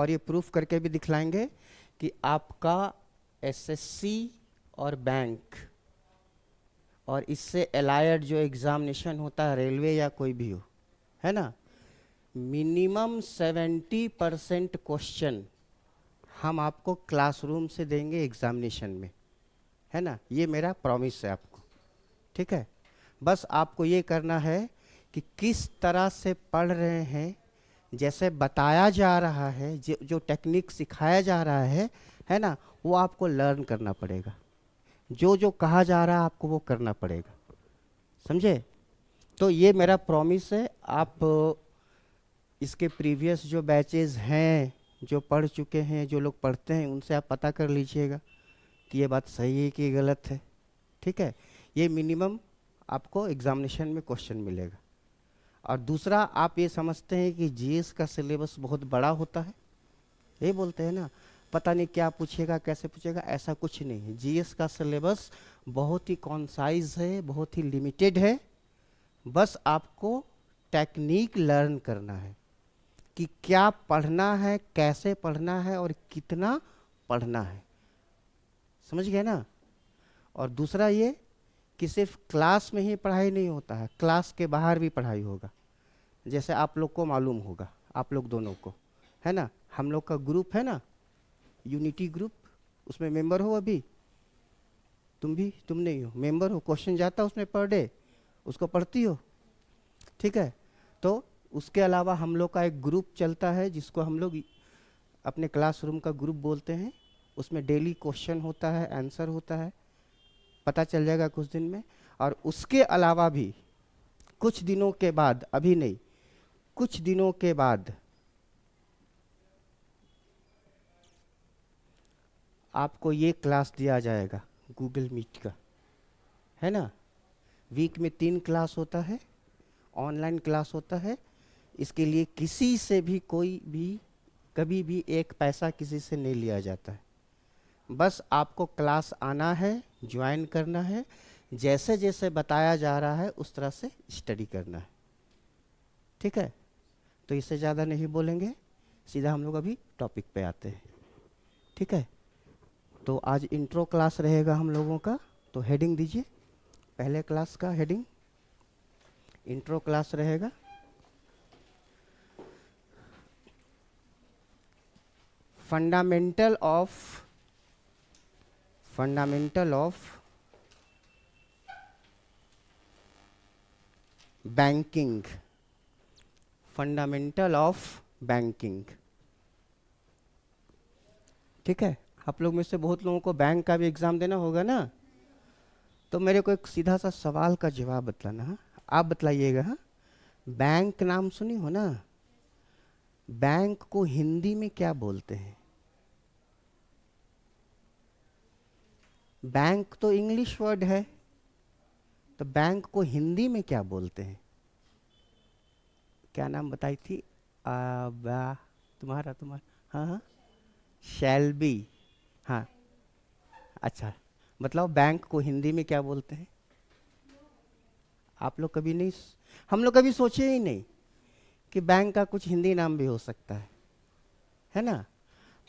और ये प्रूफ करके भी दिखलाएंगे कि आपका एसएससी और बैंक और इससे एलायड जो एग्जामिनेशन होता है, रेलवे या कोई भी हो, है ना, मिनिमम 70% क्वेश्चन हम आपको क्लासरूम से देंगे एग्जामिनेशन में, है ना। ये मेरा प्रॉमिस है आपको, ठीक है। बस आपको ये करना है कि किस तरह से पढ़ रहे हैं, जैसे बताया जा रहा है, जो टेक्निक सिखाया जा रहा है ना, वो आपको लर्न करना पड़ेगा। जो जो कहा जा रहा है आपको वो करना पड़ेगा, समझे। तो ये मेरा प्रॉमिस है। आप इसके प्रीवियस जो बैचेस हैं, जो पढ़ चुके हैं, जो लोग पढ़ते हैं, उनसे आप पता कर लीजिएगा कि ये बात सही है कि गलत है, ठीक है। ये मिनिमम आपको एग्जामिनेशन में क्वेश्चन मिलेगा। और दूसरा, आप ये समझते हैं कि जीएस का सिलेबस बहुत बड़ा होता है, ये बोलते हैं ना, पता नहीं क्या पूछेगा कैसे पूछेगा, ऐसा कुछ नहीं है। जीएस का सिलेबस बहुत ही कॉन्साइज है, बहुत ही लिमिटेड है। बस आपको टेक्निक लर्न करना है कि क्या पढ़ना है, कैसे पढ़ना है और कितना पढ़ना है, समझ गए ना। और दूसरा ये कि सिर्फ क्लास में ही पढ़ाई नहीं होता है, क्लास के बाहर भी पढ़ाई होगा। जैसे आप लोग को मालूम होगा, आप लोग दोनों को, है ना, हम लोग का ग्रुप है ना, यूनिटी ग्रुप, उसमें मेंबर हो अभी, तुम नहीं हो, मेंबर हो। क्वेश्चन जाता है उसमें पर डे, उसको पढ़ती हो, ठीक है। तो उसके अलावा हम लोग का एक ग्रुप चलता है जिसको हम लोग अपने क्लासरूम का ग्रुप बोलते हैं। उसमें डेली क्वेश्चन होता है, आंसर होता है, पता चल जाएगा कुछ दिन में। और उसके अलावा भी कुछ दिनों के बाद, अभी नहीं, कुछ दिनों के बाद आपको ये क्लास दिया जाएगा गूगल मीट का, है ना। वीक में 3 क्लास होता है, ऑनलाइन क्लास होता है। इसके लिए किसी से भी कोई भी कभी भी एक पैसा किसी से नहीं लिया जाता है। बस आपको क्लास आना है, ज्वाइन करना है, जैसे जैसे बताया जा रहा है उस तरह से स्टडी करना है, ठीक है। तो इससे ज़्यादा नहीं बोलेंगे, सीधा हम लोग अभी टॉपिक पे आते हैं, ठीक है। तो आज इंट्रो क्लास रहेगा हम लोगों का, तो हेडिंग दीजिए। पहले क्लास का हेडिंग इंट्रो क्लास रहेगा। Fundamental of banking, fundamental of banking, ठीक है। आप लोग में से बहुत लोगों को बैंक का भी एग्जाम देना होगा ना, तो मेरे को एक सीधा सा सवाल का जवाब बतलाना। हाँ, आप बतलाइएगा। हाँ, बैंक नाम सुनी हो ना, बैंक को हिंदी में क्या बोलते हैं? बैंक तो इंग्लिश वर्ड है, तो बैंक को हिंदी में क्या बोलते हैं? क्या नाम बताई थी? तुम्हारा तुम्हारा, हाँ हाँ, शैल बी। हाँ, अच्छा, मतलब बैंक को हिंदी में क्या बोलते हैं? आप लोग कभी नहीं, हम लोग कभी सोचे ही नहीं कि बैंक का कुछ हिंदी नाम भी हो सकता है ना।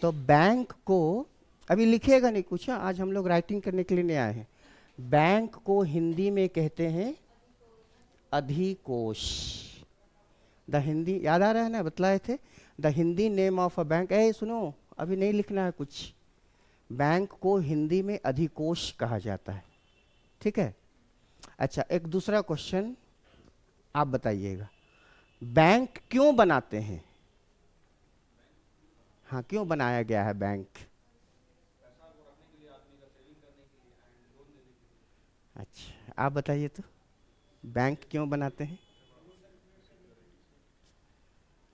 तो बैंक को अभी लिखिएगा नहीं कुछ, हाँ, आज हम लोग राइटिंग करने के लिए नहीं आए हैं। बैंक को हिंदी में कहते हैं अधिकोष। द हिंदी याद आ रहा है ना, बतलाए थे, the Hindi name of a bank. ए सुनो, अभी नहीं लिखना है कुछ। बैंक को हिंदी में अधिकोष कहा जाता है, ठीक है। अच्छा, एक दूसरा क्वेश्चन आप बताइएगा, बैंक क्यों बनाते हैं? हाँ, क्यों बनाया गया है बैंक? अच्छा, आप बताइए तो, बैंक क्यों बनाते हैं?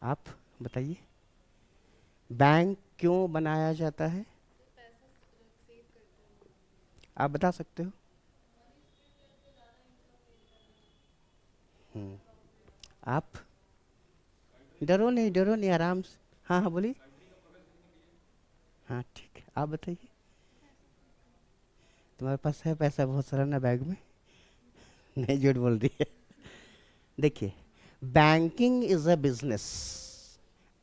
आप बताइए, बैंक क्यों बनाया जाता है? आप बता सकते हो? हम्म, आप डरो नहीं, डरो नहीं, आराम से। हाँ हाँ, बोलिए। हाँ ठीक है, आप बताइए। तुम्हारे पास है पैसा बहुत सारा ना बैग में? नहीं, झूठ बोल दिए। देखिए, banking is a business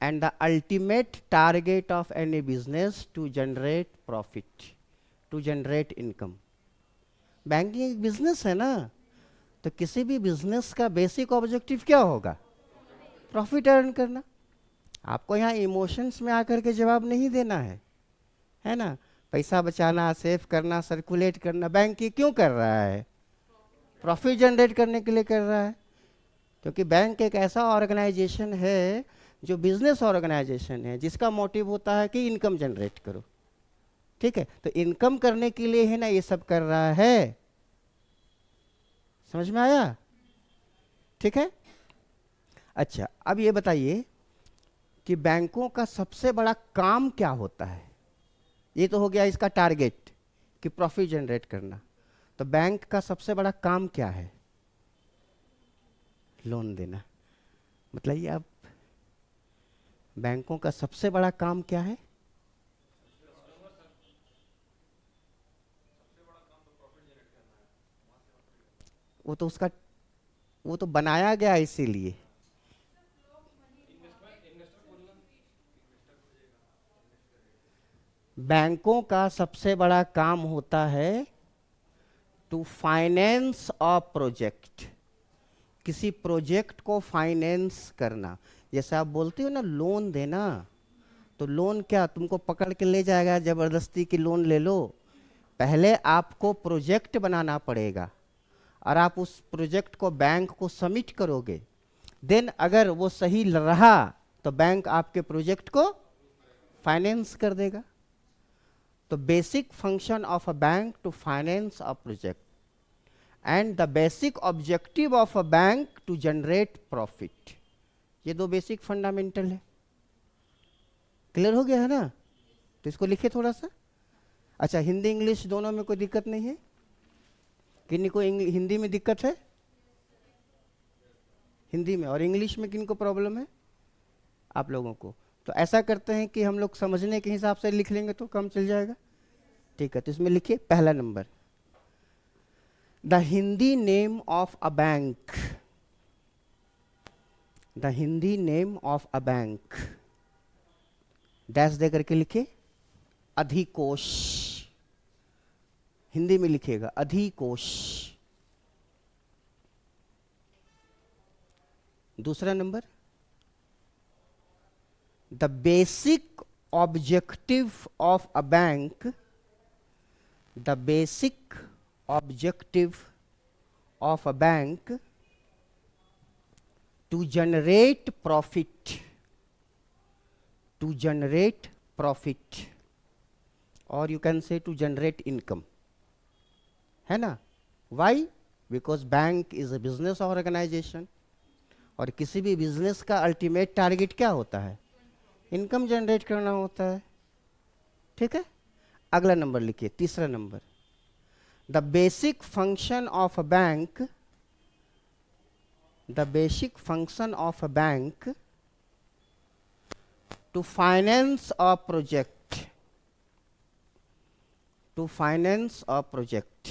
and the ultimate target of any business to generate profit, to generate income. Banking एक बिजनेस है ना, तो किसी भी बिजनेस का बेसिक ऑब्जेक्टिव क्या होगा? प्रॉफिट अर्न करना। आपको यहाँ इमोशंस में आकर के जवाब नहीं देना है ना। पैसा बचाना, सेव करना, सर्कुलेट करना, बैंक ये क्यों कर रहा है? प्रॉफिट जनरेट करने के लिए कर रहा है, क्योंकि बैंक एक ऐसा ऑर्गेनाइजेशन है जो बिजनेस ऑर्गेनाइजेशन है, जिसका मोटिव होता है कि इनकम जनरेट करो। ठीक है, तो इनकम करने के लिए है ना ये सब कर रहा है। समझ में आया? ठीक है। अच्छा, अब ये बताइए कि बैंकों का सबसे बड़ा काम क्या होता है? ये तो हो गया इसका टारगेट कि प्रॉफिट जनरेट करना। तो बैंक का सबसे बड़ा काम क्या है? लोन देना। मतलब ये अब बैंकों का सबसे बड़ा काम क्या है? वो तो बनाया गया इसीलिए। बैंकों का सबसे बड़ा काम होता है टू फाइनेंस अ प्रोजेक्ट, किसी प्रोजेक्ट को फाइनेंस करना। जैसे आप बोलते हो ना लोन देना, तो लोन क्या तुमको पकड़ के ले जाएगा जबरदस्ती की लोन ले लो? पहले आपको प्रोजेक्ट बनाना पड़ेगा और आप उस प्रोजेक्ट को बैंक को सबमिट करोगे। देन अगर वो सही रहा तो बैंक आपके प्रोजेक्ट को फाइनेंस कर देगा। तो basic function of a bank to finance a project and the basic objective of a bank to generate profit. ये दो बेसिक फंडामेंटल है। क्लियर हो गया है ना? तो इसको लिखे थोड़ा सा। अच्छा, हिंदी इंग्लिश दोनों में कोई दिक्कत नहीं है? किन्हीं को हिंदी में दिक्कत है? हिंदी में और इंग्लिश में किन को प्रॉब्लम है? आप लोगों को। तो ऐसा करते हैं कि हम लोग समझने के हिसाब से लिख लेंगे तो काम चल जाएगा। ठीक है, तो इसमें लिखिए पहला number, the Hindi name of a bank. The Hindi name of a bank, dash दे करके लिखिए अधिकोष। हिंदी में लिखिएगा अधिकोष। दूसरा number, the basic objective of a bank. The basic objective of a bank to generate profit, to generate profit, और you can say to generate income, है ना? Why? Because bank is a business organisation, और किसी भी business का ultimate target क्या होता है? इनकम जनरेट करना होता है। ठीक है, अगला नंबर लिखिए, तीसरा number, the basic function of a bank. The basic function of a bank to finance a project, to finance a project,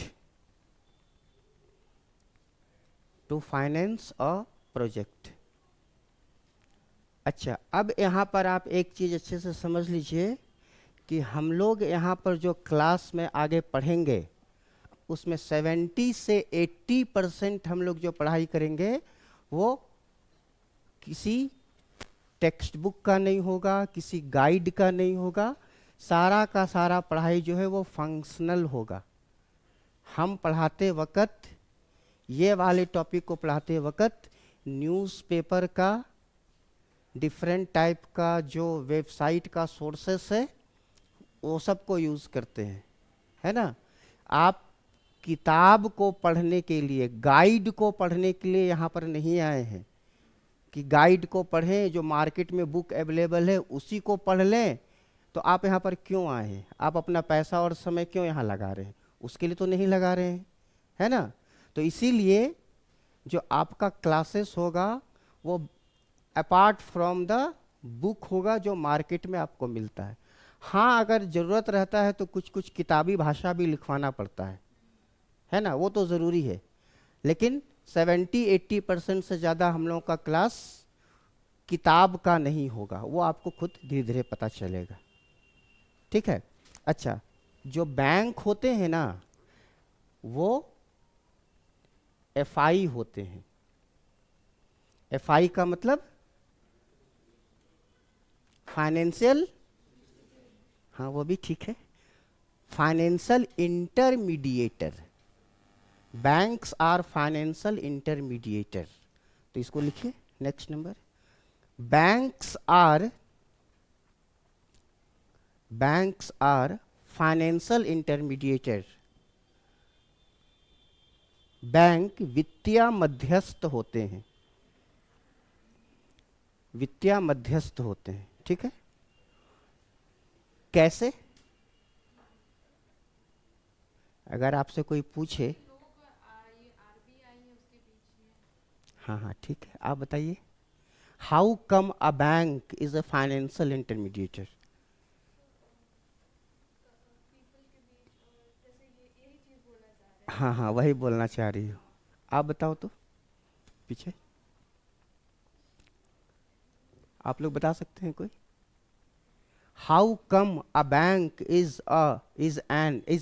to finance a project. अच्छा, अब यहाँ पर आप एक चीज़ अच्छे से समझ लीजिए कि हम लोग यहाँ पर जो क्लास में आगे पढ़ेंगे उसमें 70 से 80% हम लोग जो पढ़ाई करेंगे वो किसी टेक्स्ट बुक का नहीं होगा, किसी गाइड का नहीं होगा। सारा का सारा पढ़ाई जो है वो फंक्शनल होगा। हम पढ़ाते वक्त, ये वाले टॉपिक को पढ़ाते वक्त न्यूज़पेपर का, डिफरेंट टाइप का जो वेबसाइट का सोर्सेस है वो सब को यूज़ करते हैं, है ना? आप किताब को पढ़ने के लिए, गाइड को पढ़ने के लिए यहाँ पर नहीं आए हैं कि गाइड को पढ़ें, जो मार्केट में बुक अवेलेबल है उसी को पढ़ लें। तो आप यहाँ पर क्यों आए हैं? आप अपना पैसा और समय क्यों यहाँ लगा रहे हैं? उसके लिए तो नहीं लगा रहे हैं, है ना? तो इसीलिए जो आपका क्लासेस होगा वो अपार्ट फ्रॉम द बुक होगा जो मार्केट में आपको मिलता है। हाँ, अगर ज़रूरत रहता है तो कुछ कुछ किताबी भाषा भी लिखवाना पड़ता है ना? वो तो ज़रूरी है, लेकिन 70-80% से ज़्यादा हम लोगों का क्लास किताब का नहीं होगा, वो आपको खुद धीरे धीरे पता चलेगा। ठीक है। अच्छा, जो बैंक होते हैं ना वो एफआई होते हैं। एफआई का मतलब फाइनेंशियल, हाँ वो भी ठीक है, financial intermediator. Banks are financial intermediator. तो इसको लिखिए next number. Banks are financial intermediator. Bank वित्तीय मध्यस्थ होते हैं, वित्तीय मध्यस्थ होते हैं। ठीक है। कैसे? अगर आपसे कोई पूछे, हाँ हाँ ठीक है, आप बताइए। How come a bank is a financial intermediator? हाँ हाँ वही बोलना चाह रही हो। आप बताओ तो पीछे, आप लोग बता सकते हैं कोई? How come a bank is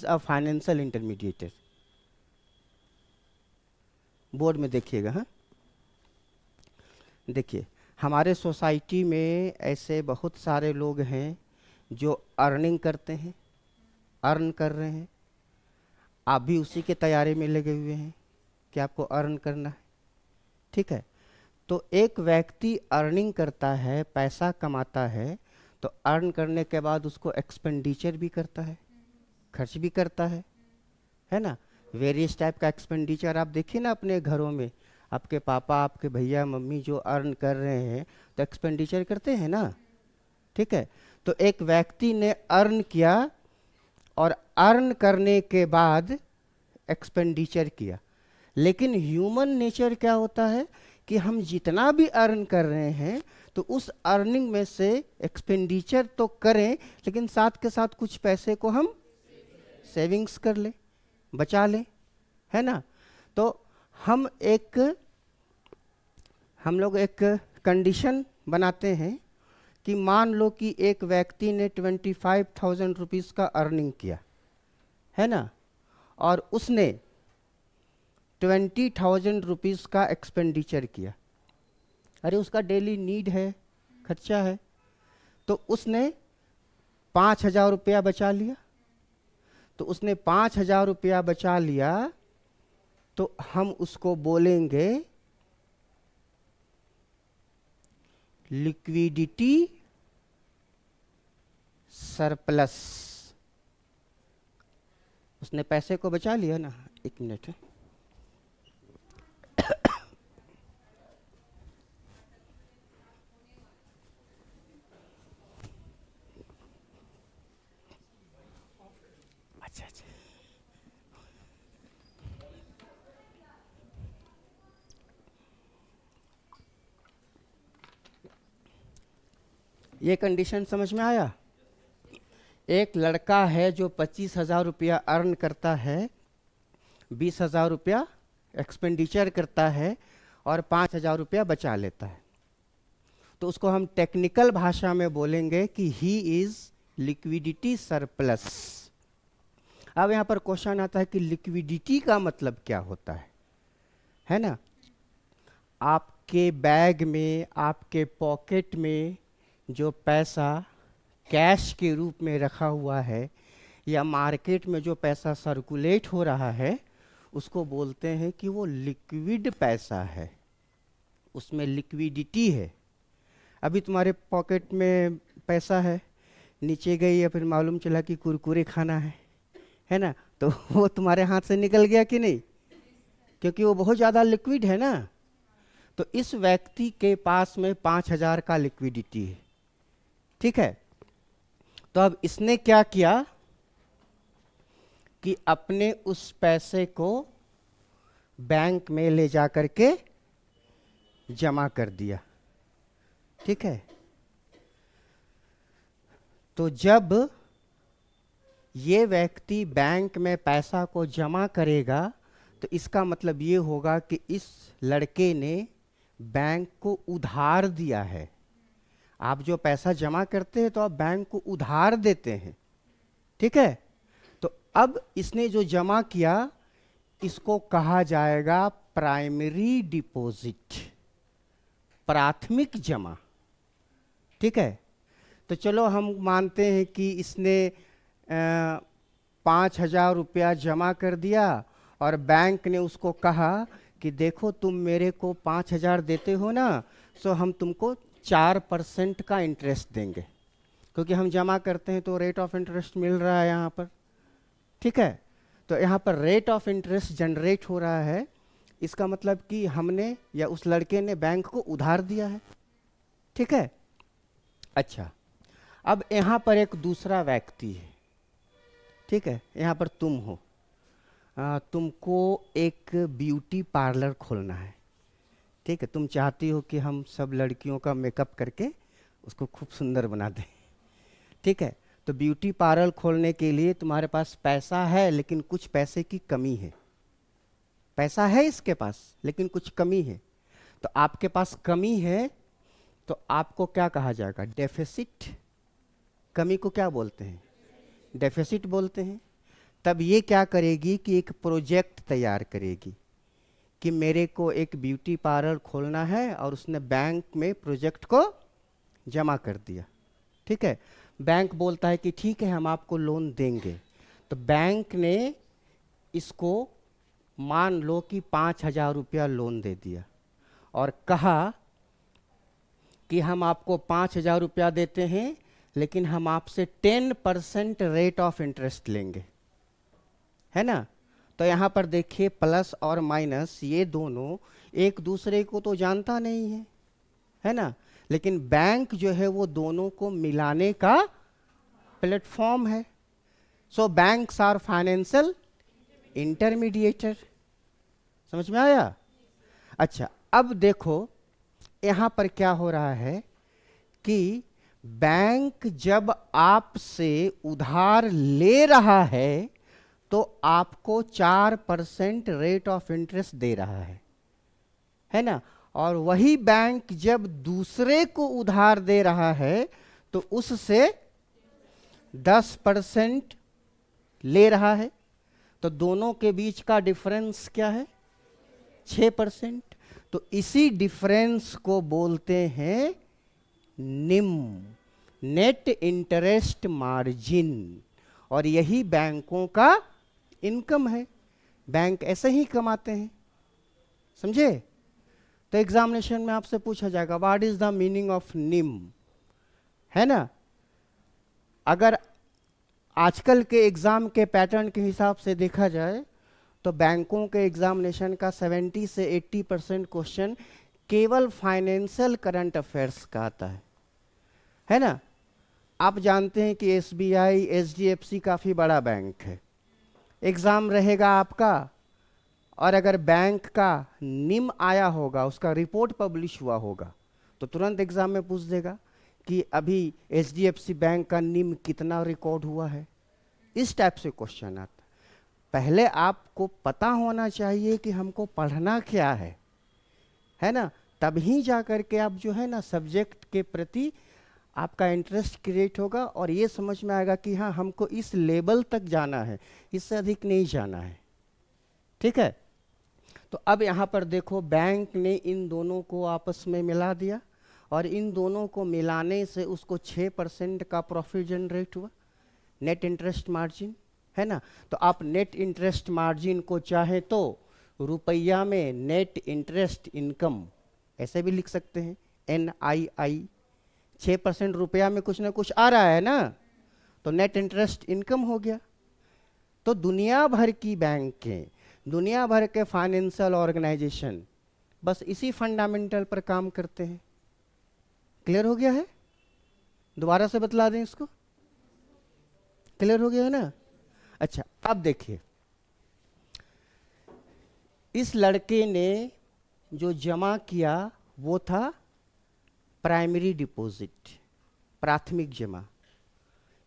a financial intermediator? Board में देखिएगा। हाँ देखिए, हमारे सोसाइटी में ऐसे बहुत सारे लोग हैं जो अर्निंग करते हैं, अर्न कर रहे हैं। आप भी उसी के तैयारी में लगे हुए हैं कि आपको अर्न करना है। ठीक है। तो एक व्यक्ति अर्निंग करता है, पैसा कमाता है, तो अर्न करने के बाद उसको एक्सपेंडिचर भी करता है, खर्च भी करता है ना। वेरियस टाइप का एक्सपेंडिचर आप देखिए ना अपने घरों में, आपके पापा, आपके भैया, मम्मी जो अर्न कर रहे हैं तो एक्सपेंडिचर करते हैं ना। ठीक है। तो एक व्यक्ति ने अर्न किया और अर्न करने के बाद एक्सपेंडिचर किया, लेकिन ह्यूमन नेचर क्या होता है कि हम जितना भी अर्न कर रहे हैं तो उस अर्निंग में से एक्सपेंडिचर तो करें, लेकिन साथ के साथ कुछ पैसे को हम सेविंग्स कर लें, बचा लें, है ना। तो हम लोग एक कंडीशन बनाते हैं कि मान लो कि एक व्यक्ति ने 25,000 रुपीज़ का अर्निंग किया, है ना, और उसने 20,000 रुपीज़ का एक्सपेंडिचर किया। अरे उसका डेली नीड है, खर्चा है, तो उसने 5,000 रुपया बचा लिया। तो उसने 5,000 रुपया बचा लिया, तो हम उसको बोलेंगे लिक्विडिटी सरप्लस। उसने पैसे को बचा लिया ना। एक मिनट है। अच्छा अच्छा, ये कंडीशन समझ में आया? एक लड़का है जो 25,000 रुपया अर्न करता है, 20,000 रुपया एक्सपेंडिचर करता है और 5,000 रुपया बचा लेता है। तो उसको हम टेक्निकल भाषा में बोलेंगे कि ही इज लिक्विडिटी सरप्लस। अब यहाँ पर क्वेश्चन आता है कि लिक्विडिटी का मतलब क्या होता है ना। आपके बैग में, आपके पॉकेट में जो पैसा कैश के रूप में रखा हुआ है या मार्केट में जो पैसा सर्कुलेट हो रहा है, उसको बोलते हैं कि वो लिक्विड पैसा है, उसमें लिक्विडिटी है। अभी तुम्हारे पॉकेट में पैसा है, नीचे गई या फिर मालूम चला कि कुरकुरे खाना है ना, तो वो तुम्हारे हाथ से निकल गया कि नहीं, क्योंकि वो बहुत ज़्यादा लिक्विड है ना। तो इस व्यक्ति के पास में 5,000 का लिक्विडिटी है। ठीक है। तो अब इसने क्या किया कि अपने उस पैसे को बैंक में ले जा करके जमा कर दिया। ठीक है। तो जब ये व्यक्ति बैंक में पैसा को जमा करेगा तो इसका मतलब ये होगा कि इस लड़के ने बैंक को उधार दिया है। आप जो पैसा जमा करते हैं तो आप बैंक को उधार देते हैं, ठीक है। तो अब इसने जो जमा किया इसको कहा जाएगा प्राइमरी डिपॉजिट, प्राथमिक जमा, ठीक है। तो चलो हम मानते हैं कि इसने 5,000 रुपया जमा कर दिया और बैंक ने उसको कहा कि देखो तुम मेरे को 5,000 देते हो ना, सो हम तुमको 4% का इंटरेस्ट देंगे, क्योंकि हम जमा करते हैं तो रेट ऑफ इंटरेस्ट मिल रहा है यहाँ पर, ठीक है। तो यहाँ पर रेट ऑफ इंटरेस्ट जनरेट हो रहा है, इसका मतलब कि हमने या उस लड़के ने बैंक को उधार दिया है, ठीक है। अच्छा, अब यहाँ पर एक दूसरा व्यक्ति है, ठीक है। यहाँ पर तुम हो, तुमको एक ब्यूटी पार्लर खोलना है, ठीक है। तुम चाहती हो कि हम सब लड़कियों का मेकअप करके उसको खूब सुंदर बना दें, ठीक है। तो ब्यूटी पार्लर खोलने के लिए तुम्हारे पास पैसा है, लेकिन कुछ पैसे की कमी है। पैसा है इसके पास लेकिन कुछ कमी है। तो आपके पास कमी है तो आपको क्या कहा जाएगा? डेफिसिट। कमी को क्या बोलते हैं? डेफिसिट बोलते हैं। तब ये क्या करेगी कि एक प्रोजेक्ट तैयार करेगी कि मेरे को एक ब्यूटी पार्लर खोलना है, और उसने बैंक में प्रोजेक्ट को जमा कर दिया, ठीक है। बैंक बोलता है कि ठीक है हम आपको लोन देंगे। तो बैंक ने इसको मान लो कि 5,000 रुपया लोन दे दिया और कहा कि हम आपको 5,000 रुपया देते हैं, लेकिन हम आपसे 10% रेट ऑफ इंटरेस्ट लेंगे, है ना। तो यहाँ पर देखिए प्लस और माइनस ये दोनों एक दूसरे को तो जानता नहीं है ना, लेकिन बैंक जो है वो दोनों को मिलाने का प्लेटफॉर्म है। सो बैंक्स आर फाइनेंशियल इंटरमीडिएटर। समझ में आया? अच्छा, अब देखो यहाँ पर क्या हो रहा है कि बैंक जब आपसे उधार ले रहा है तो आपको 4% रेट ऑफ इंटरेस्ट दे रहा है ना। और वही बैंक जब दूसरे को उधार दे रहा है तो उससे 10% ले रहा है। तो दोनों के बीच का डिफरेंस क्या है? 6%। तो इसी डिफरेंस को बोलते हैं निम, नेट इंटरेस्ट मार्जिन। और यही बैंकों का इनकम है। बैंक ऐसे ही कमाते हैं, समझे। तो एग्जामिनेशन में आपसे पूछा जाएगा what is the meaning of निम, है ना। अगर आजकल के एग्जाम के पैटर्न के हिसाब से देखा जाए तो बैंकों के एग्जामिनेशन का 70 से 80% क्वेश्चन केवल फाइनेंशियल करंट अफेयर्स का आता है ना। आप जानते हैं कि SBI, HDFC काफ़ी बड़ा बैंक है। एग्ज़ाम रहेगा आपका, और अगर बैंक का निम आया होगा, उसका रिपोर्ट पब्लिश हुआ होगा, तो तुरंत एग्ज़ाम में पूछ देगा कि अभी HDFC बैंक का निम कितना रिकॉर्ड हुआ है। इस टाइप से क्वेश्चन आता। पहले आपको पता होना चाहिए कि हमको पढ़ना क्या है ना। तभी जा कर के आप जो है ना सब्जेक्ट के प्रति आपका इंटरेस्ट क्रिएट होगा और ये समझ में आएगा कि हाँ हमको इस लेवल तक जाना है, इससे अधिक नहीं जाना है, ठीक है। तो अब यहाँ पर देखो बैंक ने इन दोनों को आपस में मिला दिया, और इन दोनों को मिलाने से उसको 6% का प्रॉफिट जनरेट हुआ, नेट इंटरेस्ट मार्जिन, है ना। तो आप नेट इंटरेस्ट मार्जिन को चाहे तो रुपया में नेट इंटरेस्ट इनकम ऐसे भी लिख सकते हैं, NII। 6% रुपया में कुछ ना कुछ आ रहा है ना, तो नेट इंटरेस्ट इनकम हो गया। तो दुनिया भर की बैंकें, दुनिया भर के फाइनेंशियल ऑर्गेनाइजेशन बस इसी फंडामेंटल पर काम करते हैं। क्लियर हो गया है? दोबारा से बतला दें इसको, क्लियर हो गया है ना। अच्छा, अब देखिए इस लड़के ने जो जमा किया वो था प्राइमरी डिपॉजिट, प्राथमिक जमा।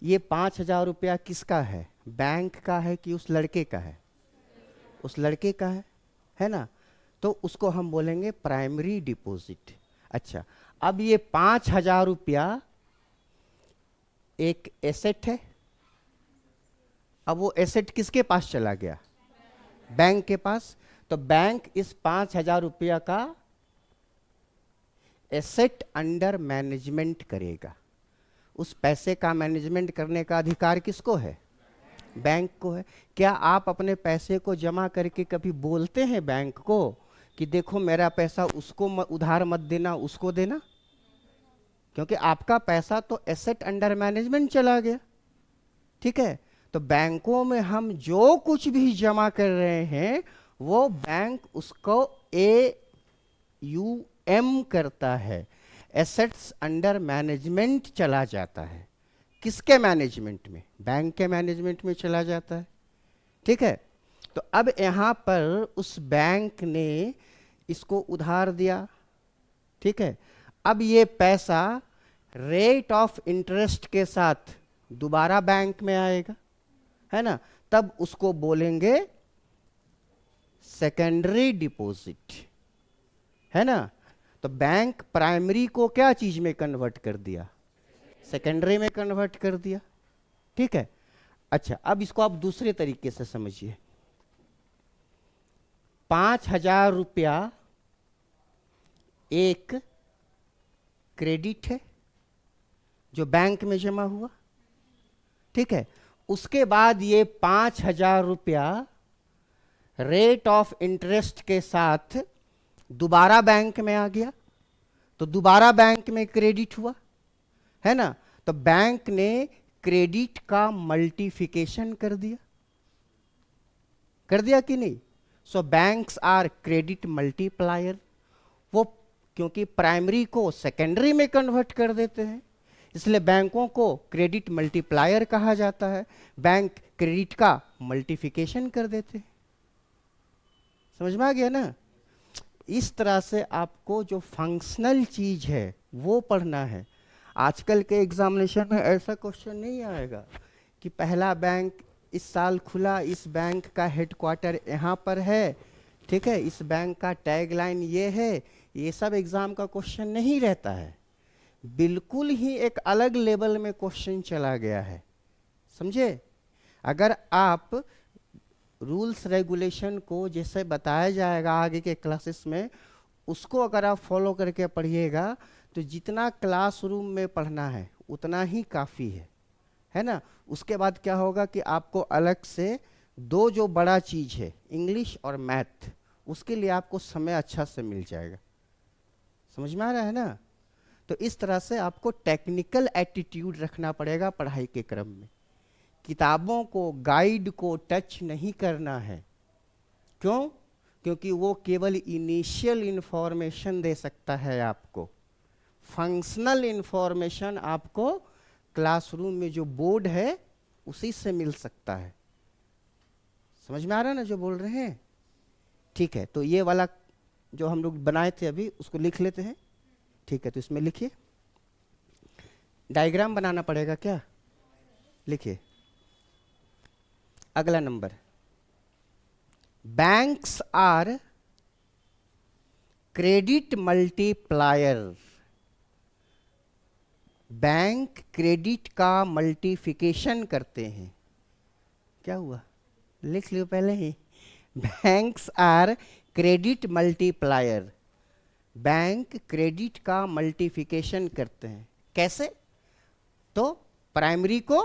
ये 5,000 रुपया किसका है? बैंक का है कि उस लड़के का है? उस लड़के का है ना। तो उसको हम बोलेंगे प्राइमरी डिपॉजिट। अच्छा, अब ये 5,000 रुपया एक एसेट है। अब वो एसेट किसके पास चला गया? बैंक के पास। तो बैंक इस 5,000 रुपया का एसेट अंडर मैनेजमेंट करेगा। उस पैसे का मैनेजमेंट करने का अधिकार किसको है? बैंक को है। क्या आप अपने पैसे को जमा करके कभी बोलते हैं बैंक को कि देखो मेरा पैसा उसको उधार मत देना, उसको देना? क्योंकि आपका पैसा तो एसेट अंडर मैनेजमेंट चला गया। ठीक है, तो बैंकों में हम जो कुछ भी जमा कर रहे हैं वो बैंक उसको AUM करता है, एसेट्स अंडर मैनेजमेंट चला जाता है। किसके मैनेजमेंट में? बैंक के मैनेजमेंट में चला जाता है। ठीक है, तो अब यहां पर उस बैंक ने इसको उधार दिया। ठीक है, अब ये पैसा रेट ऑफ इंटरेस्ट के साथ दोबारा बैंक में आएगा, है ना? तब उसको बोलेंगे सेकेंडरी डिपॉजिट, है ना? तो बैंक प्राइमरी को क्या चीज में कन्वर्ट कर दिया? सेकेंडरी में कन्वर्ट कर दिया। ठीक है, अच्छा अब इसको आप दूसरे तरीके से समझिए। 5,000 रुपया एक क्रेडिट है जो बैंक में जमा हुआ। ठीक है, उसके बाद ये 5,000 रुपया रेट ऑफ इंटरेस्ट के साथ दोबारा बैंक में आ गया, तो दोबारा बैंक में क्रेडिट हुआ, है ना? तो बैंक ने क्रेडिट का मल्टीप्लिकेशन कर दिया कि नहीं? सो बैंक्स आर क्रेडिट मल्टीप्लायर। वो क्योंकि प्राइमरी को सेकेंडरी में कन्वर्ट कर देते हैं, इसलिए बैंकों को क्रेडिट मल्टीप्लायर कहा जाता है। बैंक क्रेडिट का मल्टीप्लिकेशन कर देते हैं। समझ में आ गया ना? इस तरह से आपको जो फंक्शनल चीज है वो पढ़ना है। आजकल के एग्जामिनेशन में ऐसा क्वेश्चन नहीं आएगा कि पहला बैंक इस साल खुला, इस बैंक का हेडक्वार्टर यहाँ पर है, ठीक है, इस बैंक का टैगलाइन ये है। ये सब एग्जाम का क्वेश्चन नहीं रहता है। बिल्कुल ही एक अलग लेवल में क्वेश्चन चला गया है, समझे? अगर आप रूल्स रेगुलेशन को जैसे बताया जाएगा आगे के क्लासेस में, उसको अगर आप फॉलो करके पढ़िएगा तो जितना क्लासरूम में पढ़ना है उतना ही काफ़ी है ना? उसके बाद क्या होगा कि आपको अलग से दो जो बड़ा चीज़ है इंग्लिश और मैथ, उसके लिए आपको समय अच्छा से मिल जाएगा। समझ में आ रहा है ना? तो इस तरह से आपको टेक्निकल एटीट्यूड रखना पड़ेगा पढ़ाई के क्रम में। किताबों को, गाइड को टच नहीं करना है। क्यों? क्योंकि वो केवल इनिशियल इंफॉर्मेशन दे सकता है आपको। फंक्शनल इंफॉर्मेशन आपको क्लासरूम में जो बोर्ड है उसी से मिल सकता है। समझ में आ रहा है ना जो बोल रहे हैं? ठीक है, तो ये वाला जो हम लोग बनाए थे अभी उसको लिख लेते हैं। ठीक है, तो इसमें लिखिए। डायग्राम बनाना पड़ेगा क्या? लिखिए अगला number. Banks are credit multiplier. Bank credit का मल्टीप्लिकेशन करते हैं। क्या हुआ? लिख लियो पहले ही। Banks are credit multiplier. Bank credit का मल्टीप्लिकेशन करते हैं। कैसे? तो प्राइमरी को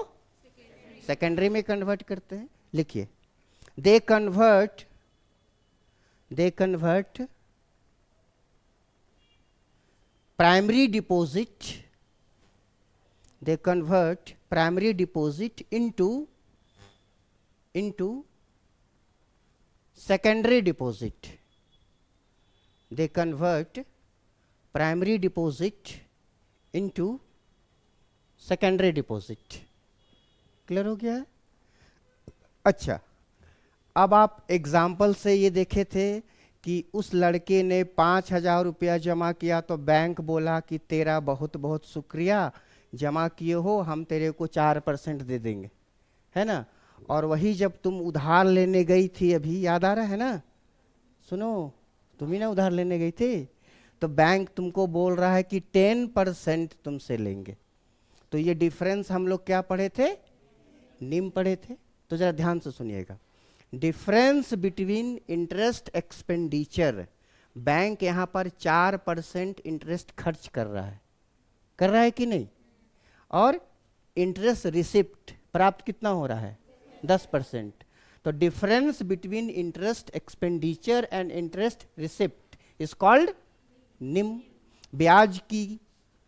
सेकेंडरी में कन्वर्ट करते हैं। लिखिए, they convert primary deposit, they convert primary deposit into secondary deposit. They convert primary deposit into secondary deposit. Clear हो गया है? अच्छा, अब आप एग्जाम्पल से ये देखे थे कि उस लड़के ने 5,000 रुपया जमा किया तो बैंक बोला कि तेरा बहुत बहुत शुक्रिया, जमा किए हो, हम तेरे को 4% दे देंगे, है ना? और वही जब तुम उधार लेने गई थी, अभी याद आ रहा है ना? सुनो, तुम ही ना उधार लेने गई थी। तो बैंक तुमको बोल रहा है कि 10% तुमसे लेंगे। तो ये डिफरेंस हम लोग क्या पढ़े थे, निम पढ़े थे। तो जरा ध्यान से सुनिएगा, difference between interest expenditure, bank यहां पर 4% इंटरेस्ट खर्च कर रहा है कि नहीं, और इंटरेस्ट रिसिप्ट प्राप्त कितना हो रहा है, 10%। तो difference between interest expenditure and interest receipt is called निम। ब्याज की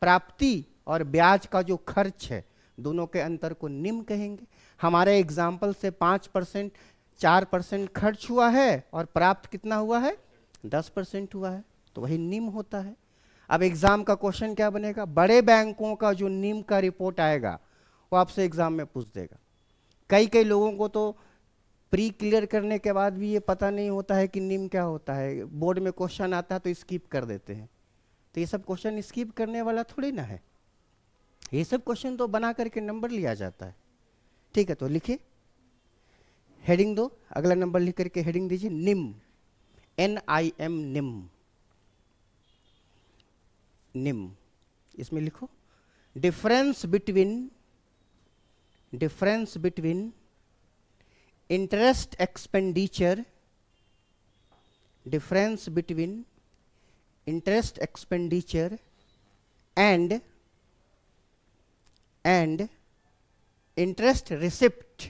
प्राप्ति और ब्याज का जो खर्च है, दोनों के अंतर को निम कहेंगे। हमारे एग्जाम्पल से 5%, 4% खर्च हुआ है और प्राप्त कितना हुआ है, 10% हुआ है, तो वही निम होता है। अब एग्जाम का क्वेश्चन क्या बनेगा, बड़े बैंकों का जो निम का रिपोर्ट आएगा वो आपसे एग्जाम में पूछ देगा। कई कई लोगों को तो प्री क्लियर करने के बाद भी ये पता नहीं होता है कि निम क्या होता है, बोर्ड में क्वेश्चन आता है तो स्किप कर देते हैं। तो ये सब क्वेश्चन स्किप करने वाला थोड़ी ना है, ये सब क्वेश्चन तो बना करके नंबर लिया जाता है। ठीक है, तो लिखिए, हेडिंग दो, अगला नंबर लिख करके हेडिंग दीजिए निम, NIM, निम। निम इसमें लिखो difference between interest expenditure, difference between interest expenditure and interest receipt.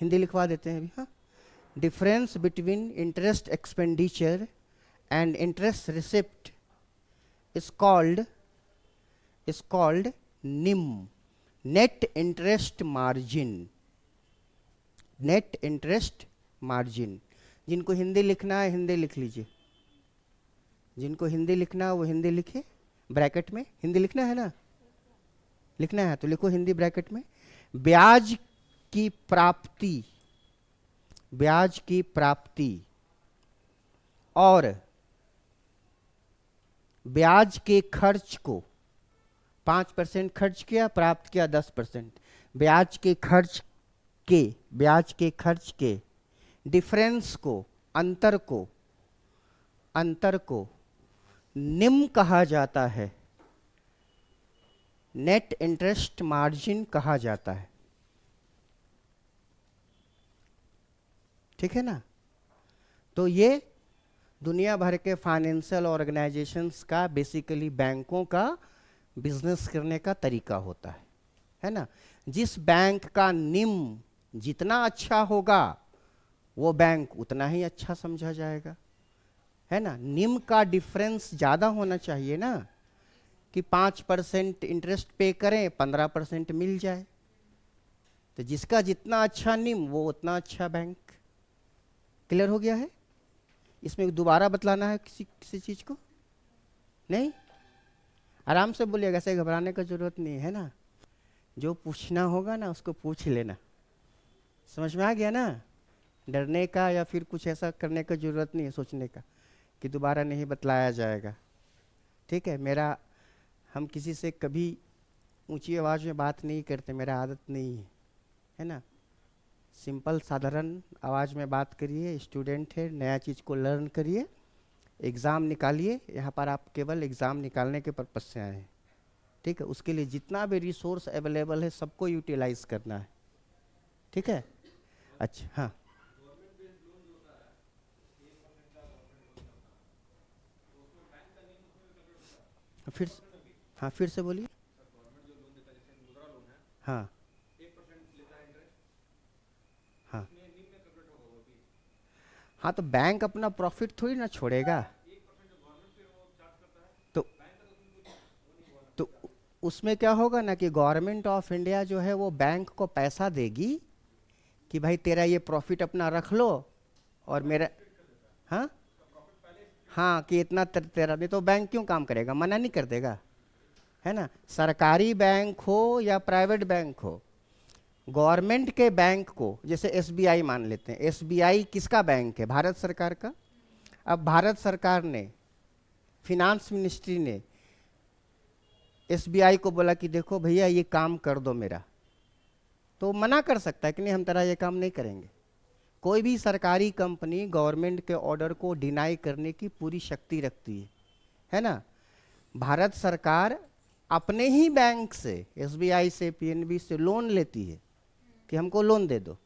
Hindi लिखवा देते हैं अभी, हाँ। Difference between interest expenditure and interest receipt is called NIM, net interest margin. Net interest margin. जिनको हिंदी लिखना है हिंदी लिख लीजिए, जिनको हिंदी लिखना है वो हिंदी लिखे ब्रैकेट में। हिंदी लिखना है ना, लिखना है तो लिखो हिंदी ब्रैकेट में। ब्याज की प्राप्ति और ब्याज के खर्च को, 5% खर्च किया, प्राप्त किया 10%, ब्याज के खर्च के डिफरेंस को, अंतर को निम कहा जाता है, नेट इंटरेस्ट मार्जिन कहा जाता है। ठीक है ना। तो ये दुनिया भर के फाइनेंशियल ऑर्गेनाइजेशंस का, बेसिकली बैंकों का बिजनेस करने का तरीका होता है ना। जिस बैंक का निम जितना अच्छा होगा वो बैंक उतना ही अच्छा समझा जाएगा, है ना। निम का डिफरेंस ज़्यादा होना चाहिए ना, कि 5% इंटरेस्ट पे करें 15% मिल जाए। तो जिसका जितना अच्छा निम वो उतना अच्छा बैंक। क्लियर हो गया है। इसमें दोबारा बतलाना है किसी चीज को नहीं, आराम से बोलिएगा, ऐसे घबराने का जरूरत नहीं है ना। जो पूछना होगा ना उसको पूछ लेना। समझ में आ गया ना। डरने का या फिर कुछ ऐसा करने का जरूरत नहीं है, सोचने का कि दोबारा नहीं बतलाया जाएगा। ठीक है। हम किसी से कभी ऊंची आवाज़ में बात नहीं करते, मेरा आदत नहीं है ना। सिंपल साधारण आवाज़ में बात करिए। स्टूडेंट है, नया चीज़ को लर्न करिए, एग्ज़ाम निकालिए। यहाँ पर आप केवल एग्ज़ाम निकालने के पर्पज़ से आए हैं। ठीक है। उसके लिए जितना भी रिसोर्स अवेलेबल है सबको यूटिलाइज करना है। ठीक है। अच्छा, हाँ फिर से बोलिए। हाँ हाँ हाँ, तो बैंक अपना प्रॉफिट थोड़ी ना छोड़ेगा। तो तो उसमें क्या होगा ना कि गवर्नमेंट ऑफ इंडिया जो है वो बैंक को पैसा देगी कि भाई तेरा ये प्रॉफिट अपना रख लो और मेरा, हाँ हाँ, कि इतना तेरा, नहीं तो बैंक क्यों काम करेगा, मना नहीं कर देगा, है ना। सरकारी बैंक हो या प्राइवेट बैंक हो, गवर्नमेंट के बैंक को, जैसे एसबीआई मान लेते हैं, एसबीआई किसका बैंक है, भारत सरकार का। अब भारत सरकार ने, फिनांस मिनिस्ट्री ने एसबीआई को बोला कि देखो भैया ये काम कर दो मेरा, तो मना कर सकता है कि नहीं हम तेरा ये काम नहीं करेंगे। कोई भी सरकारी कंपनी गवर्नमेंट के ऑर्डर को डिनाई करने की पूरी शक्ति रखती है ना। भारत सरकार अपने ही बैंक से, एसबीआई से, पीएनबी से लोन लेती है कि हमको लोन दे दो,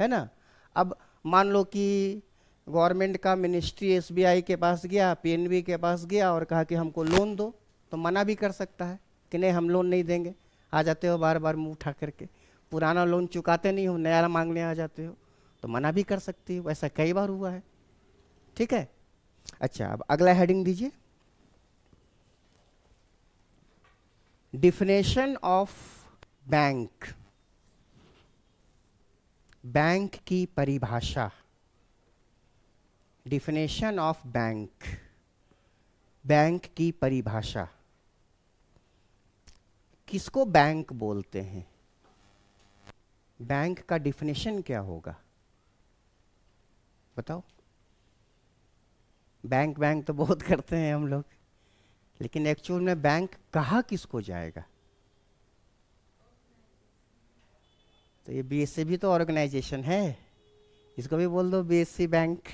है ना। अब मान लो कि गवर्नमेंट का मिनिस्ट्री एसबीआई के पास गया, पीएनबी के पास गया और कहा कि हमको लोन दो, तो मना भी कर सकता है कि नहीं हम लोन नहीं देंगे। आ जाते हो बार बार मुंह उठा करके, पुराना लोन चुकाते नहीं हो, नया मांगने आ जाते हो, तो मना भी कर सकती हो। ऐसा कई बार हुआ है, ठीक है। अच्छा, अब अगला हेडिंग दीजिए, डिफिनेशन ऑफ बैंक। बैंक की परिभाषा, डिफिनेशन ऑफ बैंक, बैंक की परिभाषा। किसको बैंक बोलते हैं? बैंक का डिफिनेशन क्या होगा बताओ। बैंक बैंक तो बहुत करते हैं हम लोग, लेकिन एक्चुअल में बैंक कहा किसको जाएगा? तो ये बीएससी भी तो ऑर्गेनाइजेशन है, इसको भी बोल दो बीएससी बैंक।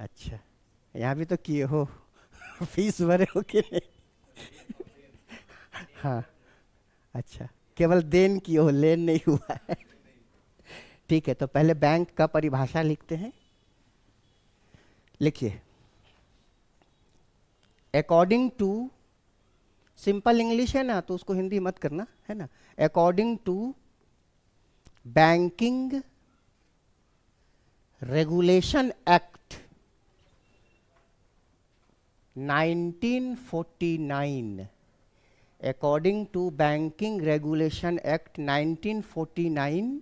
अच्छा, यहाँ भी तो किए हो, फीस भरे हो कि नहीं? हाँ, अच्छा, केवल देन किए हो, लेन नहीं हुआ है। ठीक है, तो पहले बैंक का परिभाषा लिखते हैं। लिखिए, अकॉर्डिंग टू, सिंपल इंग्लिश है ना तो उसको हिंदी मत करना, है ना। According to banking regulation act 1949, according to banking regulation act 1949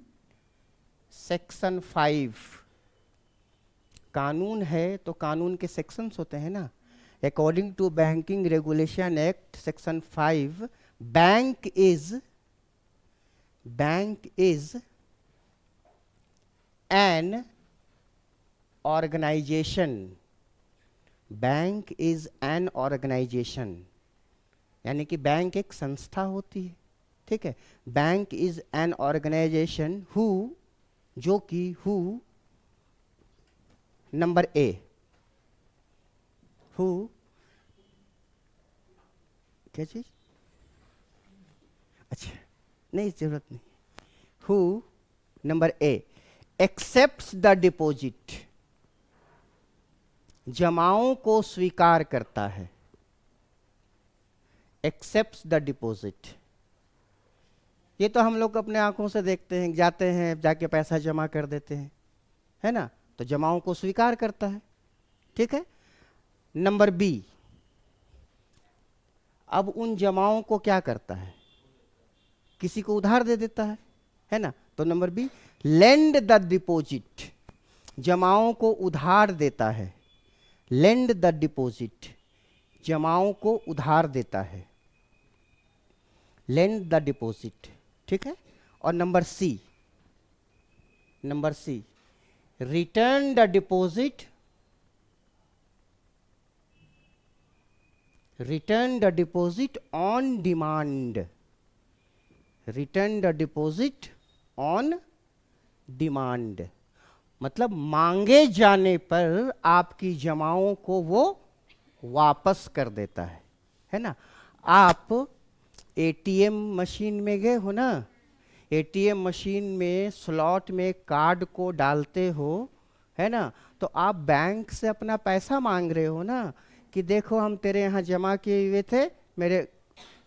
section 5, कानून है तो कानून के सेक्शंस होते हैं ना। According to banking regulation act section 5, bank is an organisation, bank is an organisation, यानी कि बैंक एक संस्था होती है, ठीक है। Bank is an organisation who, जो कि हु, नंबर ए, हु, क्या चीज? अच्छा, नहीं जरूरत नहीं। हु, number A, accepts the deposit, जमाओं को स्वीकार करता है। एक्सेप्ट्स द डिपॉजिट, ये तो हम लोग अपने आंखों से देखते हैं, जाते हैं जाके पैसा जमा कर देते हैं, है ना, तो जमाओं को स्वीकार करता है, ठीक है। नंबर बी, अब उन जमाओं को क्या करता है? किसी को उधार दे देता है ना। तो number B, lend the deposit, जमाओं को उधार देता है। लेंड द डिपॉजिट, जमाओं को उधार देता है, लेंड द डिपॉजिट, ठीक है। और number C, return the deposit, return the deposit on demand, return the deposit on demand, मतलब मांगे जाने पर आपकी जमाओं को वो वापस कर देता है ना। आप एटीएम मशीन में गए हो ना, एटीएम मशीन में स्लॉट में कार्ड को डालते हो, है ना, तो आप बैंक से अपना पैसा मांग रहे हो ना, कि देखो हम तेरे यहाँ जमा किए हुए थे, मेरे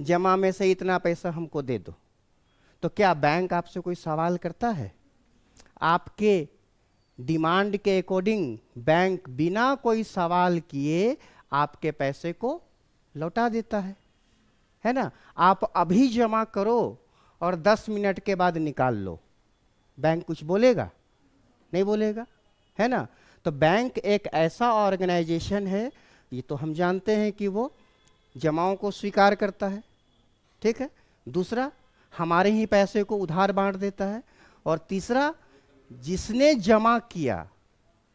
जमा में से इतना पैसा हमको दे दो। तो क्या बैंक आपसे कोई सवाल करता है? आपके डिमांड के अकॉर्डिंग बैंक बिना कोई सवाल किए आपके पैसे को लौटा देता है ना। आप अभी जमा करो और 10 मिनट के बाद निकाल लो, बैंक कुछ बोलेगा? नहीं बोलेगा, है ना। तो बैंक एक ऐसा ऑर्गेनाइजेशन है, ये तो हम जानते हैं कि वो जमाओं को स्वीकार करता है, ठीक है। दूसरा, हमारे ही पैसे को उधार बांट देता है। और तीसरा, जिसने जमा किया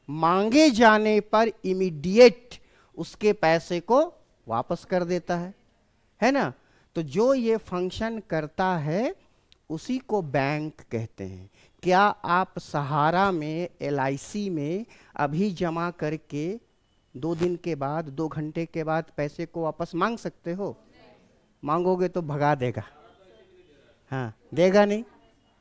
मांगे जाने पर इमीडिएट उसके पैसे को वापस कर देता है ना। तो जो ये फंक्शन करता है उसी को बैंक कहते हैं। क्या आप सहारा में, LIC में अभी जमा करके 2 दिन के बाद, 2 घंटे के बाद पैसे को वापस मांग सकते हो? मांगोगे तो भगा देगा, हाँ देगा नहीं,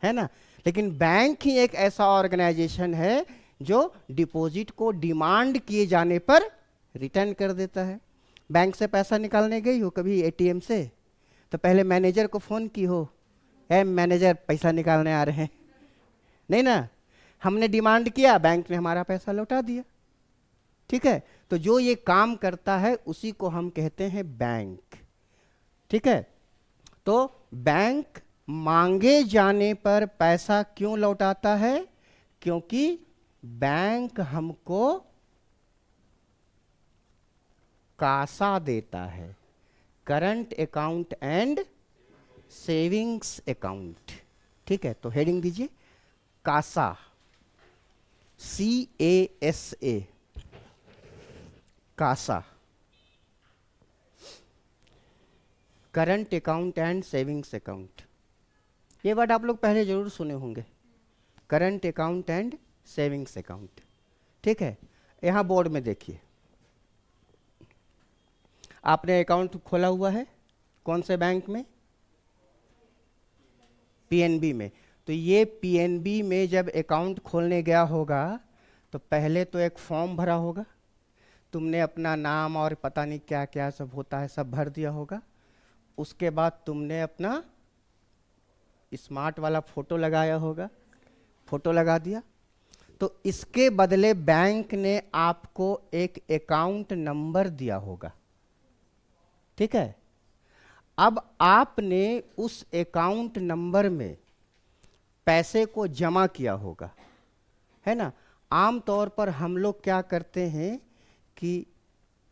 है ना। लेकिन बैंक ही एक ऐसा ऑर्गेनाइजेशन है जो डिपॉजिट को डिमांड किए जाने पर रिटर्न कर देता है। बैंक से पैसा निकालने गई हो कभी ATM से, तो पहले मैनेजर को फ़ोन की हो, है मैनेजर पैसा निकालने आ रहे हैं? नहीं ना, हमने डिमांड किया, बैंक ने हमारा पैसा लौटा दिया। ठीक है, तो जो ये काम करता है उसी को हम कहते हैं बैंक। ठीक है, तो बैंक मांगे जाने पर पैसा क्यों लौटाता है? क्योंकि बैंक हमको कासा देता है, current account and savings account. ठीक है, तो हेडिंग दीजिए Kasa, CASA, Kasa, current account and savings account. ये वर्ड आप लोग पहले जरूर सुने होंगे, current account and savings account. ठीक है, यहाँ बोर्ड में देखिए, आपने अकाउंट खोला हुआ है कौन से बैंक में? PNB में। तो ये PNB में जब अकाउंट खोलने गया होगा तो पहले तो एक फॉर्म भरा होगा, तुमने अपना नाम और पता नहीं क्या क्या सब होता है सब भर दिया होगा। उसके बाद तुमने अपना स्मार्ट वाला फोटो लगाया होगा, फोटो लगा दिया। तो इसके बदले बैंक ने आपको एक अकाउंट नंबर दिया होगा। ठीक है, अब आपने उस अकाउंट नंबर में पैसे को जमा किया होगा, है ना। आमतौर पर हम लोग क्या करते हैं कि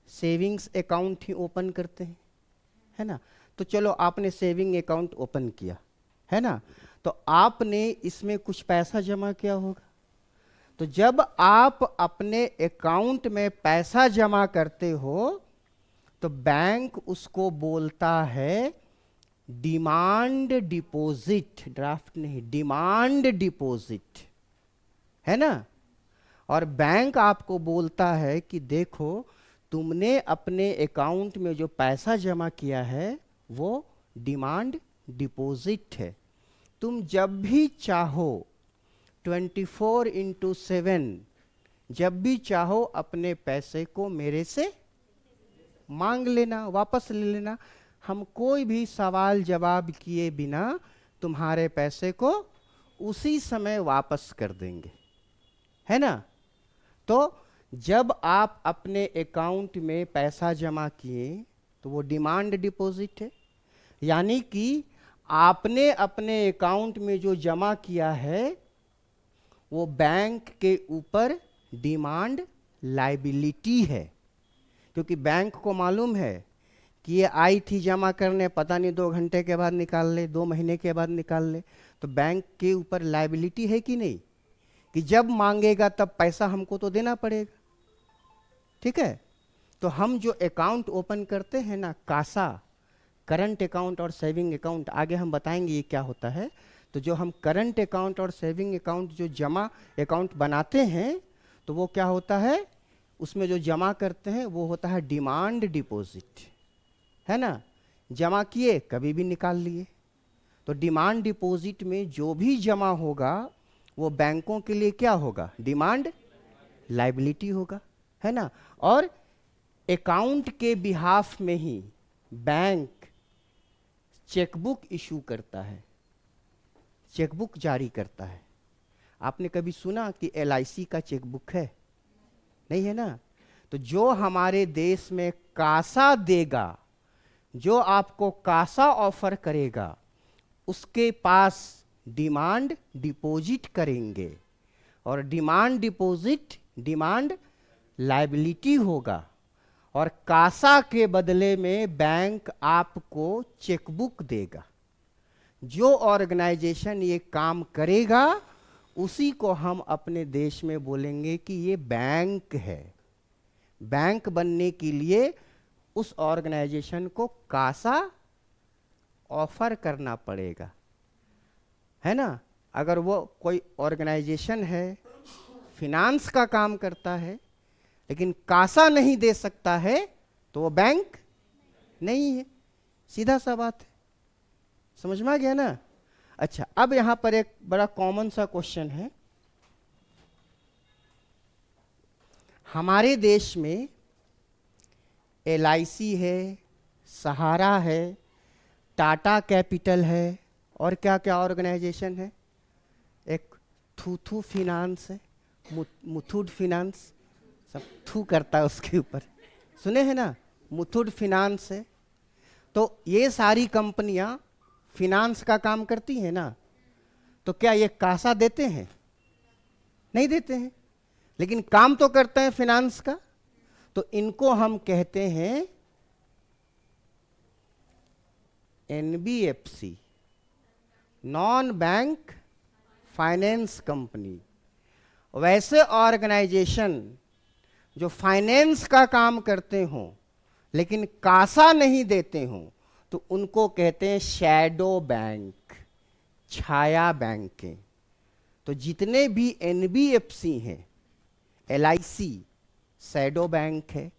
सेविंग्स अकाउंट ही ओपन करते हैं, है ना। तो चलो आपने सेविंग अकाउंट ओपन किया, है ना, तो आपने इसमें कुछ पैसा जमा किया होगा। तो जब आप अपने अकाउंट में पैसा जमा करते हो तो बैंक उसको बोलता है डिमांड डिपॉजिट, ड्राफ्ट नहीं, डिमांड डिपॉजिट, है ना। और बैंक आपको बोलता है कि देखो तुमने अपने अकाउंट में जो पैसा जमा किया है वो डिमांड डिपॉजिट है, तुम जब भी चाहो 24/7 जब भी चाहो अपने पैसे को मेरे से मांग लेना, वापस ले लेना। हम कोई भी सवाल जवाब किए बिना तुम्हारे पैसे को उसी समय वापस कर देंगे, है ना। तो जब आप अपने अकाउंट में पैसा जमा किए तो वो डिमांड डिपॉजिट है, यानी कि आपने अपने अकाउंट में जो जमा किया है वो बैंक के ऊपर डिमांड लायबिलिटी है। क्योंकि बैंक को मालूम है कि ये आई थी जमा करने, पता नहीं 2 घंटे के बाद निकाल ले, 2 महीने के बाद निकाल ले, तो बैंक के ऊपर लायबिलिटी है कि नहीं, कि जब मांगेगा तब पैसा हमको तो देना पड़ेगा। ठीक है, तो हम जो अकाउंट ओपन करते हैं ना, कासा, करंट अकाउंट और सेविंग अकाउंट, आगे हम बताएंगे ये क्या होता है। तो जो हम करंट अकाउंट और सेविंग अकाउंट जो जमा अकाउंट बनाते हैं तो वो क्या होता है, उसमें जो जमा करते हैं वो होता है डिमांड डिपॉजिट, है ना। जमा किए कभी भी निकाल लिए। तो डिमांड डिपॉजिट में जो भी जमा होगा वो बैंकों के लिए क्या होगा, डिमांड लायबिलिटी होगा, है ना। और अकाउंट के बिहाफ में ही बैंक चेकबुक इशू करता है, चेकबुक जारी करता है। आपने कभी सुना कि LIC का चेकबुक है? नहीं है ना। तो जो हमारे देश में कासा देगा, जो आपको कासा ऑफर करेगा, उसके पास डिमांड डिपॉजिट करेंगे, और डिमांड डिपॉजिट डिमांड लायबिलिटी होगा, और कासा के बदले में बैंक आपको चेकबुक देगा। जो ऑर्गेनाइजेशन ये काम करेगा उसी को हम अपने देश में बोलेंगे कि ये बैंक है। बैंक बनने के लिए उस ऑर्गेनाइजेशन को कासा ऑफर करना पड़ेगा। है ना। अगर वो कोई ऑर्गेनाइजेशन है, फिनांस का काम करता है, लेकिन कासा नहीं दे सकता है, तो वो बैंक नहीं है। सीधा सा बात है, समझ में आ गया ना। अच्छा, अब यहां पर एक बड़ा कॉमन सा क्वेश्चन है। हमारे देश में LIC है, सहारा है, टाटा कैपिटल है, और क्या क्या ऑर्गेनाइजेशन है, एक थूथू फिनांस है, मुथूट फिनांस, सब थू करता है उसके ऊपर, सुने हैं ना, मुथूट फिनांस है। तो ये सारी कंपनियां फिनांस का काम करती हैं ना, तो क्या ये कासा देते हैं? नहीं देते हैं, लेकिन काम तो करते हैं फिनांस का। तो इनको हम कहते हैं NBFC, non bank finance company. वैसे ऑर्गेनाइजेशन जो फाइनेंस का काम करते हों लेकिन कासा नहीं देते हों, तो उनको कहते हैं शैडो बैंक, छाया बैंकें। तो जितने भी NBFC हैं, LIC शैडो बैंक है,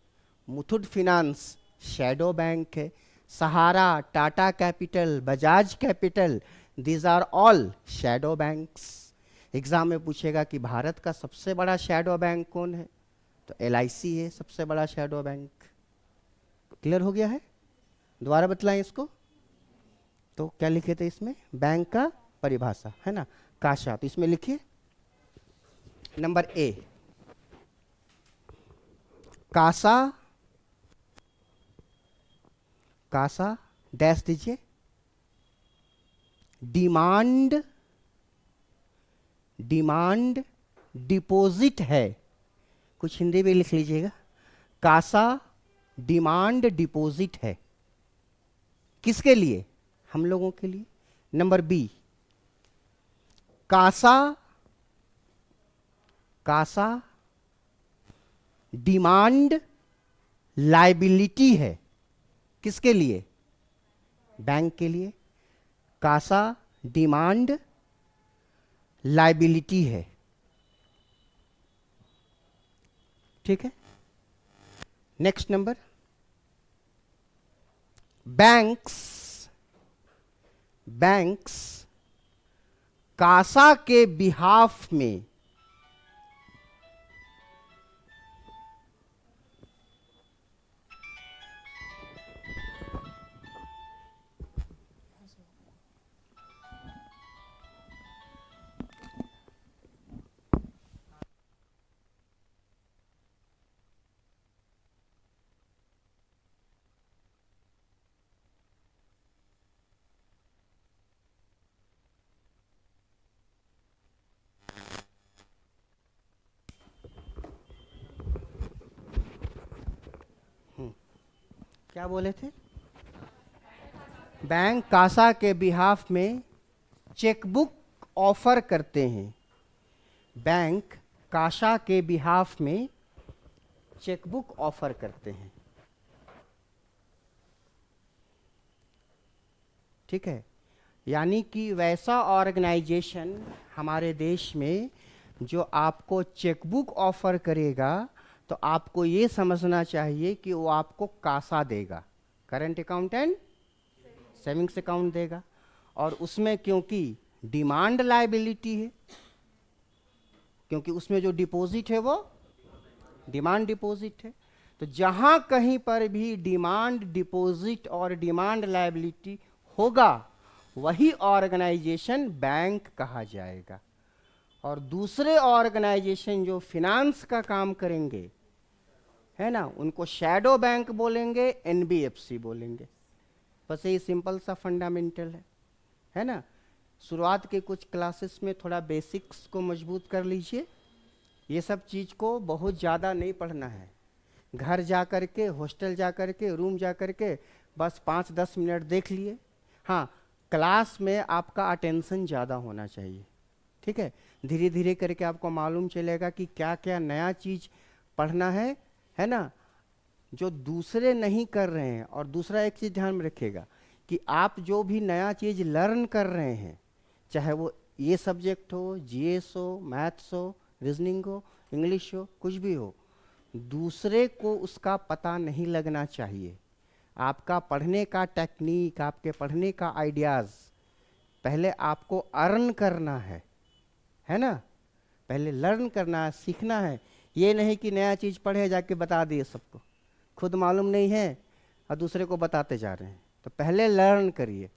मुथूट फिनांस शैडो बैंक है, Sahara, Tata capital, Bajaj capital, these are all shadow banks. Exam में पूछेगा कि भारत का सबसे बड़ा शैडो बैंक कौन है, तो LIC है सबसे बड़ा शैडो बैंक। क्लियर हो गया है? दोबारा बतलाएं इसको। तो क्या लिखे थे इसमें? बैंक का परिभाषा है ना, काशा। तो इसमें लिखिए number A, CASA, CASA dash दीजिए, डिमांड, डिमांड डिपॉजिट है। कुछ हिंदी में लिख लीजिएगा, कासा डिमांड डिपॉजिट है। किसके लिए? हम लोगों के लिए। Number B, CASA, CASA demand liability है। किसके लिए? बैंक के लिए। कासा डिमांड लायबिलिटी है, ठीक है। Next number, banks, banks CASA के बिहाफ में क्या बोले थे? बैंक कासा के बिहाफ में चेकबुक ऑफर करते हैं। बैंक कासा के बिहाफ में चेकबुक ऑफर करते हैं, ठीक है। यानी कि वैसा ऑर्गेनाइजेशन हमारे देश में जो आपको चेकबुक ऑफर करेगा, तो आपको ये समझना चाहिए कि वो आपको कासा देगा, current account and savings account देगा। और उसमें क्योंकि डिमांड लायबिलिटी है, क्योंकि उसमें जो डिपॉजिट है वो डिमांड डिपॉजिट है, तो जहां कहीं पर भी डिमांड डिपॉजिट और डिमांड लायबिलिटी होगा, वही ऑर्गेनाइजेशन बैंक कहा जाएगा। और दूसरे ऑर्गेनाइजेशन जो फिनांस का काम करेंगे, है ना, उनको शैडो बैंक बोलेंगे, NBFC बोलेंगे। बस यही सिंपल सा फंडामेंटल है ना। शुरुआत के कुछ क्लासेस में थोड़ा बेसिक्स को मजबूत कर लीजिए। ये सब चीज़ को बहुत ज़्यादा नहीं पढ़ना है, घर जा कर के, हॉस्टल जा कर के, रूम जा कर के बस 5-10 मिनट देख लिए। हाँ, क्लास में आपका अटेंशन ज़्यादा होना चाहिए, ठीक है। धीरे धीरे करके आपको मालूम चलेगा कि क्या क्या नया चीज़ पढ़ना है ना, जो दूसरे नहीं कर रहे हैं। और दूसरा एक चीज़ ध्यान में रखिएगा कि आप जो भी नया चीज़ लर्न कर रहे हैं, चाहे वो ये सब्जेक्ट हो, जीएस हो, मैथ्स हो, रीजनिंग हो, इंग्लिश हो, कुछ भी हो, दूसरे को उसका पता नहीं लगना चाहिए। आपका पढ़ने का टेक्निक, आपके पढ़ने का आइडियाज़ पहले आपको अर्न करना है ना? पहले लर्न करना है, सीखना है। ये नहीं कि नया चीज़ पढ़े जाके बता दिए सबको, खुद मालूम नहीं है और दूसरे को बताते जा रहे हैं। तो पहले लर्न करिए,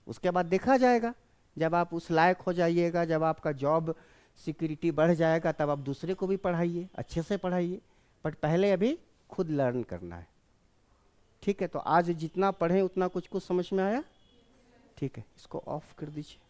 उसके बाद देखा जाएगा। जब आप उस लायक हो जाइएगा, जब आपका जॉब सिक्योरिटी बढ़ जाएगा, तब आप दूसरे को भी पढ़ाइए, अच्छे से पढ़ाइए। बट पहले अभी खुद लर्न करना है। ठीक है, तो आज जितना पढ़ें उतना कुछ कुछ समझ में आया? ठीक है, इसको ऑफ कर दीजिए।